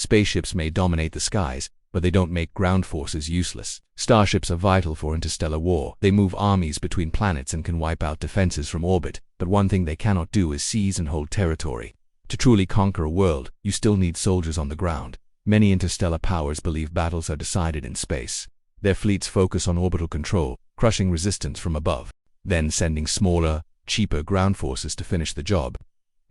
Spaceships may dominate the skies, but they don't make ground forces useless. Starships are vital for interstellar war. They move armies between planets and can wipe out defenses from orbit, but one thing they cannot do is seize and hold territory. To truly conquer a world, you still need soldiers on the ground. Many interstellar powers believe battles are decided in space. Their fleets focus on orbital control, crushing resistance from above, then sending smaller, cheaper ground forces to finish the job.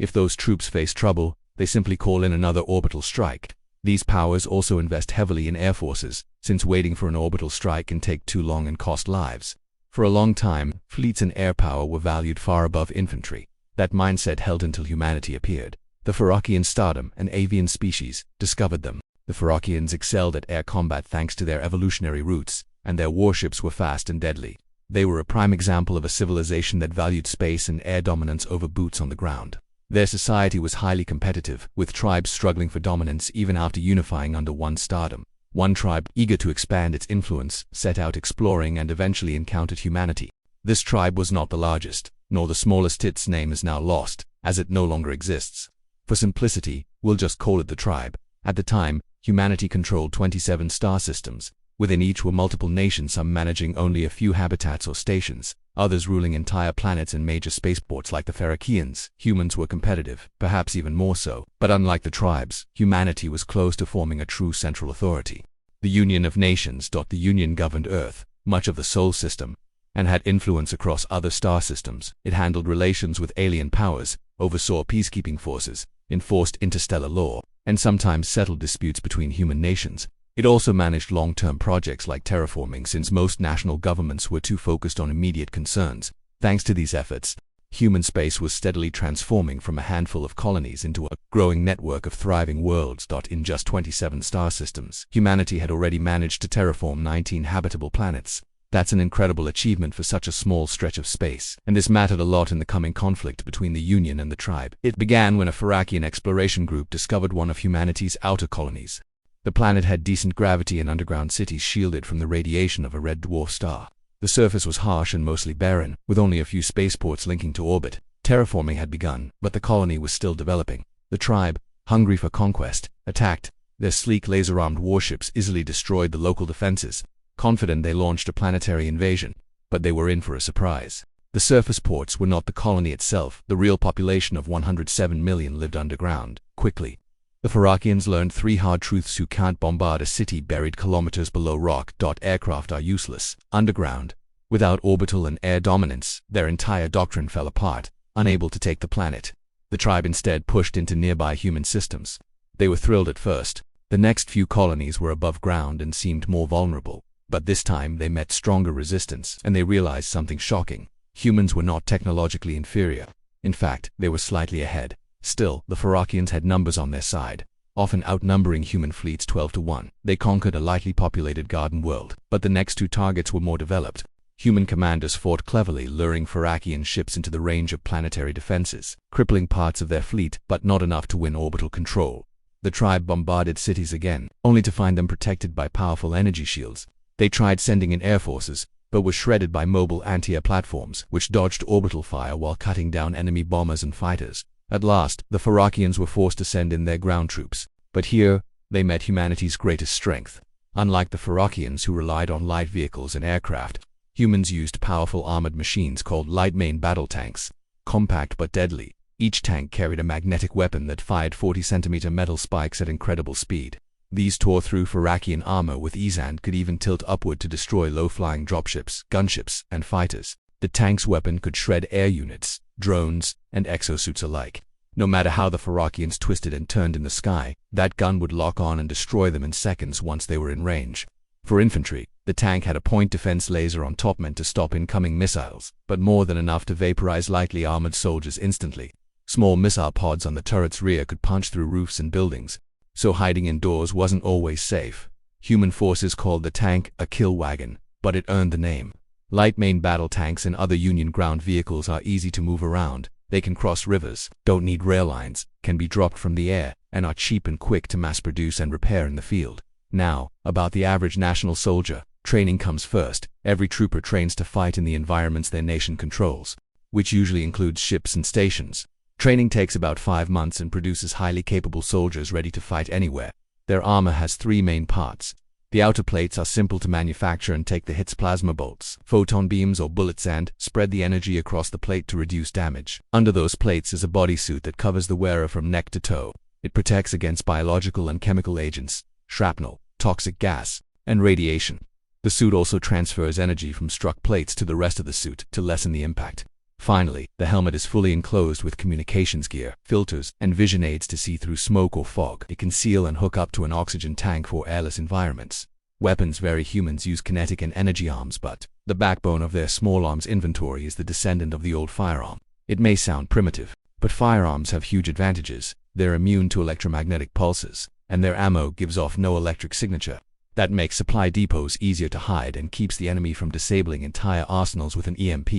If those troops face trouble, they simply call in another orbital strike. These powers also invest heavily in air forces, since waiting for an orbital strike can take too long and cost lives. For a long time, fleets and air power were valued far above infantry. That mindset held until humanity appeared. The Farrakian Stardom, an avian species, discovered them. The Farrakians excelled at air combat thanks to their evolutionary roots, and their warships were fast and deadly. They were a prime example of a civilization that valued space and air dominance over boots on the ground. Their society was highly competitive, with tribes struggling for dominance even after unifying under one stardom. One tribe, eager to expand its influence, set out exploring and eventually encountered humanity. This tribe was not the largest, nor the smallest. Its name is now lost, as it no longer exists. For simplicity, we'll just call it the tribe. At the time, humanity controlled 27 star systems. Within each were multiple nations, some managing only a few habitats or stations, others ruling entire planets and major spaceports like the Farrakians. Humans were competitive, perhaps even more so, but unlike the tribes, humanity was close to forming a true central authority. The Union of Nations. The Union governed Earth, much of the Sol system, and had influence across other star systems. It handled relations with alien powers, oversaw peacekeeping forces, enforced interstellar law, and sometimes settled disputes between human nations. It also managed long-term projects like terraforming, since most national governments were too focused on immediate concerns. Thanks to these efforts, human space was steadily transforming from a handful of colonies into a growing network of thriving worlds. In just 27 star systems, humanity had already managed to terraform 19 habitable planets. That's an incredible achievement for such a small stretch of space, and this mattered a lot in the coming conflict between the Union and the tribe. It began when a Farrakian exploration group discovered one of humanity's outer colonies. The planet had decent gravity and underground cities shielded from the radiation of a red dwarf star. The surface was harsh and mostly barren, with only a few spaceports linking to orbit. Terraforming had begun, but the colony was still developing. The tribe, hungry for conquest, attacked. Their sleek laser-armed warships easily destroyed the local defenses. Confident, they launched a planetary invasion, but they were in for a surprise. The surface ports were not the colony itself. The real population of 107 million lived underground. Quickly, the Farrakians learned 3 hard truths: you can't bombard a city buried kilometers below rock. Aircraft are useless underground. Without orbital and air dominance, their entire doctrine fell apart, unable to take the planet. The tribe instead pushed into nearby human systems. They were thrilled at first. The next few colonies were above ground and seemed more vulnerable. But this time they met stronger resistance, and they realized something shocking. Humans were not technologically inferior. In fact, they were slightly ahead. Still, the Farrakians had numbers on their side, often outnumbering human fleets 12-1. They conquered a lightly populated garden world, but the next 2 targets were more developed. Human commanders fought cleverly, luring Farrakian ships into the range of planetary defenses, crippling parts of their fleet, but not enough to win orbital control. The tribe bombarded cities again, only to find them protected by powerful energy shields. They tried sending in air forces, but were shredded by mobile anti-air platforms, which dodged orbital fire while cutting down enemy bombers and fighters. At last, the Farrakians were forced to send in their ground troops. But here, they met humanity's greatest strength. Unlike the Farrakians, who relied on light vehicles and aircraft, humans used powerful armored machines called light main battle tanks. Compact but deadly, each tank carried a magnetic weapon that fired 40-centimeter metal spikes at incredible speed. These tore through Farrakian armor with ease and could even tilt upward to destroy low-flying dropships, gunships, and fighters. The tank's weapon could shred air units, drones, and exosuits alike. No matter how the Farrakians twisted and turned in the sky, that gun would lock on and destroy them in seconds once they were in range. For infantry, the tank had a point defense laser on top meant to stop incoming missiles, but more than enough to vaporize lightly armored soldiers instantly. Small missile pods on the turret's rear could punch through roofs and buildings, so hiding indoors wasn't always safe. Human forces called the tank a kill wagon, but it earned the name. Light main battle tanks and other Union ground vehicles are easy to move around. They can cross rivers, don't need rail lines, can be dropped from the air, and are cheap and quick to mass produce and repair in the field. Now, about the average national soldier, training comes first. Every trooper trains to fight in the environments their nation controls, which usually includes ships and stations. Training takes about 5 months and produces highly capable soldiers ready to fight anywhere. Their armor has three main parts. The outer plates are simple to manufacture and take the hits: plasma bolts, photon beams or bullets, and spread the energy across the plate to reduce damage. Under those plates is a bodysuit that covers the wearer from neck to toe. It protects against biological and chemical agents, shrapnel, toxic gas, and radiation. The suit also transfers energy from struck plates to the rest of the suit to lessen the impact. Finally, the helmet is fully enclosed with communications gear, filters, and vision aids to see through smoke or fog. It can seal and hook up to an oxygen tank for airless environments. Weapons vary. Humans use kinetic and energy arms, but the backbone of their small arms inventory is the descendant of the old firearm. It may sound primitive, but firearms have huge advantages. They're immune to electromagnetic pulses, and their ammo gives off no electric signature. That makes supply depots easier to hide and keeps the enemy from disabling entire arsenals with an EMP.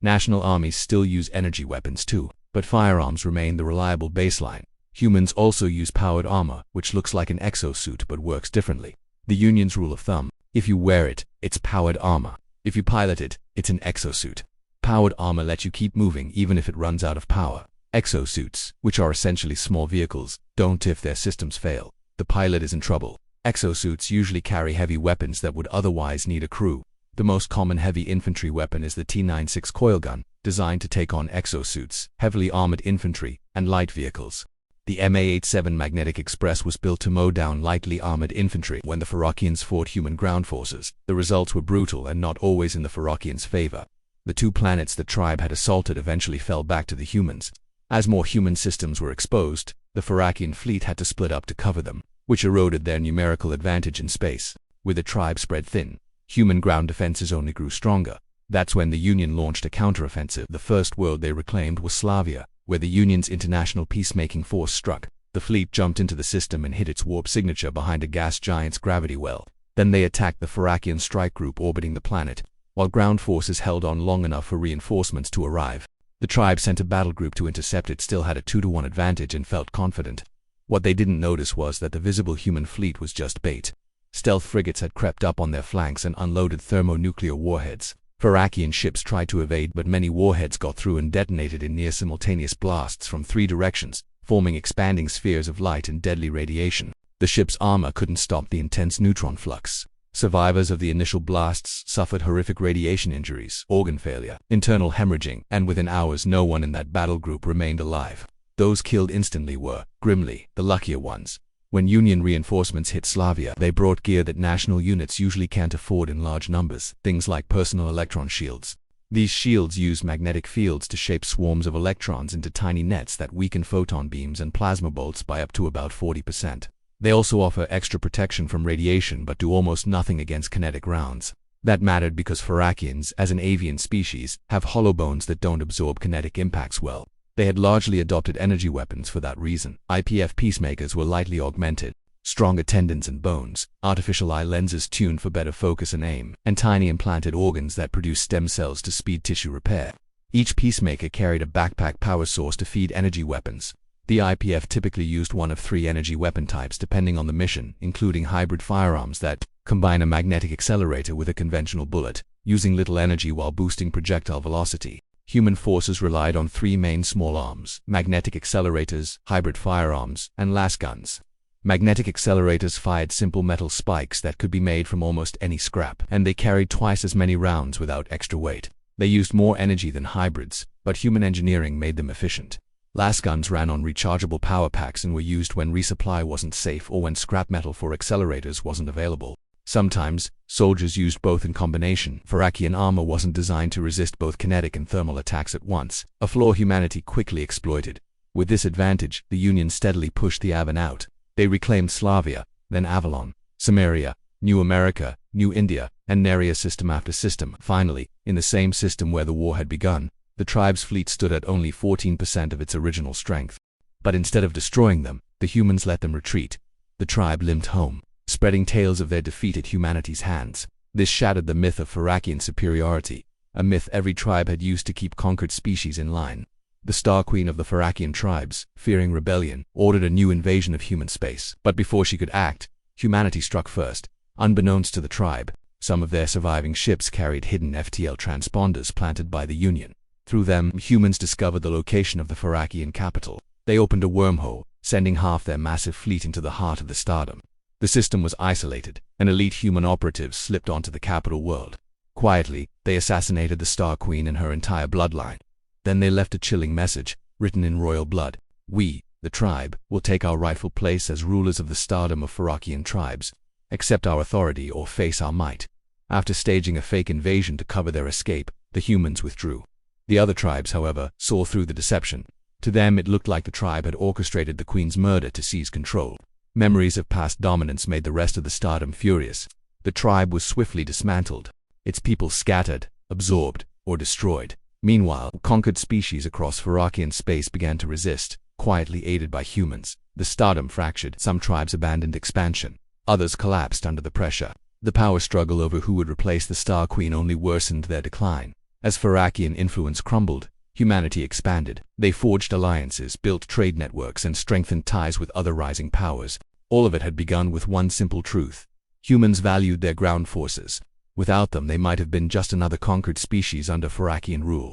National armies still use energy weapons too, but firearms remain the reliable baseline. Humans also use powered armor, which looks like an exosuit but works differently. The Union's rule of thumb: if you wear it, it's powered armor. If you pilot it, it's an exosuit. Powered armor lets you keep moving even if it runs out of power. Exosuits, which are essentially small vehicles, don't if their systems fail. The pilot is in trouble. Exosuits usually carry heavy weapons that would otherwise need a crew. The most common heavy infantry weapon is the T-96 coil gun, designed to take on exosuits, heavily armored infantry, and light vehicles. The MA-87 Magnetic Express was built to mow down lightly armored infantry. When the Farrakians fought human ground forces, the results were brutal and not always in the Farrakians' favor. The two planets the tribe had assaulted eventually fell back to the humans. As more human systems were exposed, the Farrakian fleet had to split up to cover them, which eroded their numerical advantage in space. With the tribe spread thin, human ground defenses only grew stronger. That's when the Union launched a counteroffensive. The first world they reclaimed was Slavia, where the Union's international peacemaking force struck. The fleet jumped into the system and hid its warp signature behind a gas giant's gravity well. Then they attacked the Farrakian strike group orbiting the planet, while ground forces held on long enough for reinforcements to arrive. The tribe sent a battle group to intercept it. Still had a 2-to-1 advantage and felt confident. What they didn't notice was that the visible human fleet was just bait. Stealth frigates had crept up on their flanks and unloaded thermonuclear warheads. Farrakian ships tried to evade, but many warheads got through and detonated in near-simultaneous blasts from 3 directions, forming expanding spheres of light and deadly radiation. The ship's armor couldn't stop the intense neutron flux. Survivors of the initial blasts suffered horrific radiation injuries, organ failure, internal hemorrhaging, and within hours no one in that battle group remained alive. Those killed instantly were, grimly, the luckier ones. When Union reinforcements hit Slavia, they brought gear that national units usually can't afford in large numbers, things like personal electron shields. These shields use magnetic fields to shape swarms of electrons into tiny nets that weaken photon beams and plasma bolts by up to about 40%. They also offer extra protection from radiation but do almost nothing against kinetic rounds. That mattered because Farrakians, as an avian species, have hollow bones that don't absorb kinetic impacts well. They had largely adopted energy weapons for that reason. IPF peacemakers were lightly augmented, stronger tendons and bones, artificial eye lenses tuned for better focus and aim, and tiny implanted organs that produce stem cells to speed tissue repair. Each peacemaker carried a backpack power source to feed energy weapons. The IPF typically used one of 3 energy weapon types depending on the mission, including hybrid firearms that combine a magnetic accelerator with a conventional bullet, using little energy while boosting projectile velocity. Human forces relied on 3 main small arms: magnetic accelerators, hybrid firearms, and lasguns. Magnetic accelerators fired simple metal spikes that could be made from almost any scrap, and they carried twice as many rounds without extra weight. They used more energy than hybrids, but human engineering made them efficient. Lasguns ran on rechargeable power packs and were used when resupply wasn't safe or when scrap metal for accelerators wasn't available. Sometimes, soldiers used both in combination. Farrakian armor wasn't designed to resist both kinetic and thermal attacks at once, a flaw humanity quickly exploited. With this advantage, the Union steadily pushed the Avon out. They reclaimed Slavia, then Avalon, Samaria, New America, New India, and Neria system after system. Finally, in the same system where the war had begun, the tribe's fleet stood at only 14% of its original strength. But instead of destroying them, the humans let them retreat. The tribe limped home, spreading tales of their defeat at humanity's hands. This shattered the myth of Farrakian superiority, a myth every tribe had used to keep conquered species in line. The Star Queen of the Farrakian tribes, fearing rebellion, ordered a new invasion of human space. But before she could act, humanity struck first. Unbeknownst to the tribe, some of their surviving ships carried hidden FTL transponders planted by the Union. Through them, humans discovered the location of the Farrakian capital. They opened a wormhole, sending half their massive fleet into the heart of the Stardom. The system was isolated, and elite human operatives slipped onto the capital world. Quietly, they assassinated the Star Queen and her entire bloodline. Then they left a chilling message, written in royal blood. We, the tribe, will take our rightful place as rulers of the stardom of Farrakian tribes, accept our authority or face our might. After staging a fake invasion to cover their escape, the humans withdrew. The other tribes, however, saw through the deception. To them it looked like the tribe had orchestrated the Queen's murder to seize control. Memories of past dominance made the rest of the stardom furious. The tribe was swiftly dismantled, its people scattered, absorbed, or destroyed. Meanwhile, conquered species across Farrakian space began to resist, quietly aided by humans. The stardom fractured, some tribes abandoned expansion, others collapsed under the pressure. The power struggle over who would replace the Star Queen only worsened their decline. As Farrakian influence crumbled, humanity expanded. They forged alliances, built trade networks, and strengthened ties with other rising powers. All of it had begun with one simple truth. Humans valued their ground forces. Without them, they might have been just another conquered species under Farrakian rule.